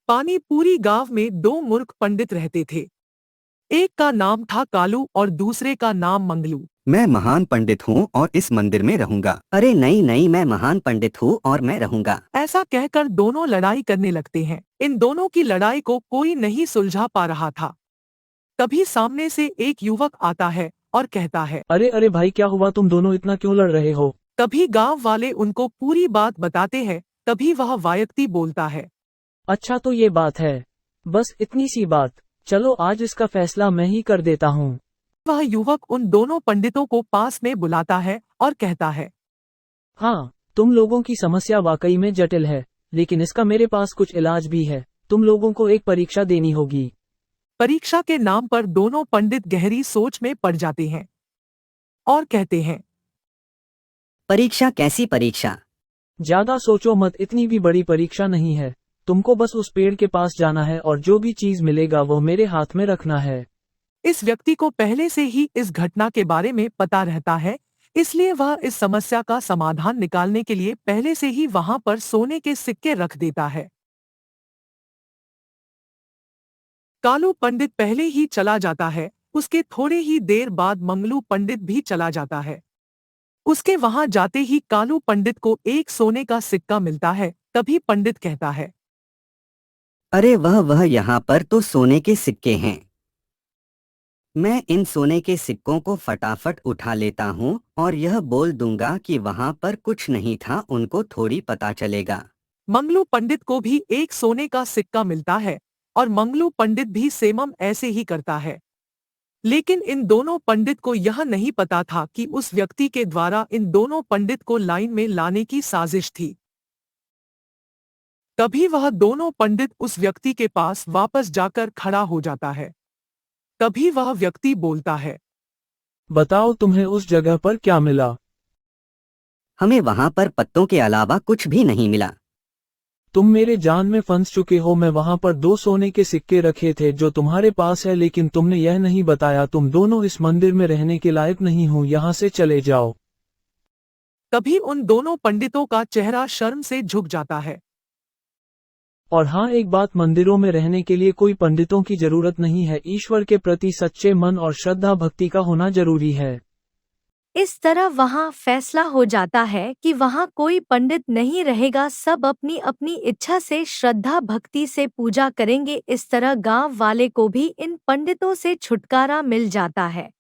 पानी पूरी गांव में दो मूर्ख पंडित रहते थे। एक का नाम था कालू और दूसरे का नाम मंगलू। मैं महान पंडित हूँ और इस मंदिर में रहूंगा। अरे नहीं नहीं, मैं महान पंडित हूँ और मैं रहूंगा। ऐसा कहकर दोनों लड़ाई करने लगते हैं। इन दोनों की लड़ाई को कोई नहीं सुलझा पा रहा था। तभी सामने से एक युवक आता है और कहता है, अरे अरे भाई, क्या हुआ? तुम दोनों इतना क्यों लड़ रहे हो? तभी गांव वाले उनको पूरी बात बताते हैं। तभी वह व्यक्ति बोलता है, अच्छा तो ये बात है, बस इतनी सी बात। चलो आज इसका फैसला मैं ही कर देता हूँ। वह युवक उन दोनों पंडितों को पास में बुलाता है और कहता है, हाँ, तुम लोगों की समस्या वाकई में जटिल है, लेकिन इसका मेरे पास कुछ इलाज भी है। तुम लोगों को एक परीक्षा देनी होगी। परीक्षा के नाम पर दोनों पंडित गहरी सोच में पड़ जाते हैं और कहते हैं, परीक्षा? कैसी परीक्षा? ज्यादा सोचो मत, इतनी भी बड़ी परीक्षा नहीं है। तुमको बस उस पेड़ के पास जाना है और जो भी चीज मिलेगा वो मेरे हाथ में रखना है। इस व्यक्ति को पहले से ही इस घटना के बारे में पता रहता है, इसलिए वह इस समस्या का समाधान निकालने के लिए पहले से ही वहां पर सोने के सिक्के रख देता है। कालू पंडित पहले ही चला जाता है। उसके थोड़े ही देर बाद मंगलू पंडित भी चला जाता है। उसके वहां जाते ही कालू पंडित को एक सोने का सिक्का मिलता है। तभी पंडित कहता है, अरे वह यहाँ पर तो सोने के सिक्के हैं। मैं इन सोने के सिक्कों को फटाफट उठा लेता हूँ और यह बोल दूंगा कि वहाँ पर कुछ नहीं था, उनको थोड़ी पता चलेगा। मंगलू पंडित को भी एक सोने का सिक्का मिलता है और मंगलू पंडित भी सेमम ऐसे ही करता है। लेकिन इन दोनों पंडित को यह नहीं पता था कि उस व्यक्ति के द्वारा इन दोनों पंडित को लाइन में लाने की साजिश थी। तभी वह दोनों पंडित उस व्यक्ति के पास वापस जाकर खड़ा हो जाता है। तभी वह व्यक्ति बोलता है, बताओ तुम्हें उस जगह पर क्या मिला? हमें वहाँ पर पत्तों के अलावा कुछ भी नहीं मिला। तुम मेरे जान में फंस चुके हो। मैं वहाँ पर दो सोने के सिक्के रखे थे जो तुम्हारे पास है, लेकिन तुमने यह नहीं बताया। तुम दोनों इस मंदिर में रहने के लायक नहीं हो, यहाँ से चले जाओ। तभी उन दोनों पंडितों का चेहरा शर्म से झुक जाता है। और हाँ, एक बात, मंदिरों में रहने के लिए कोई पंडितों की जरूरत नहीं है। ईश्वर के प्रति सच्चे मन और श्रद्धा भक्ति का होना जरूरी है। इस तरह वहाँ फैसला हो जाता है कि वहाँ कोई पंडित नहीं रहेगा, सब अपनी अपनी इच्छा से श्रद्धा भक्ति से पूजा करेंगे। इस तरह गांव वाले को भी इन पंडितों से छुटकारा मिल जाता है।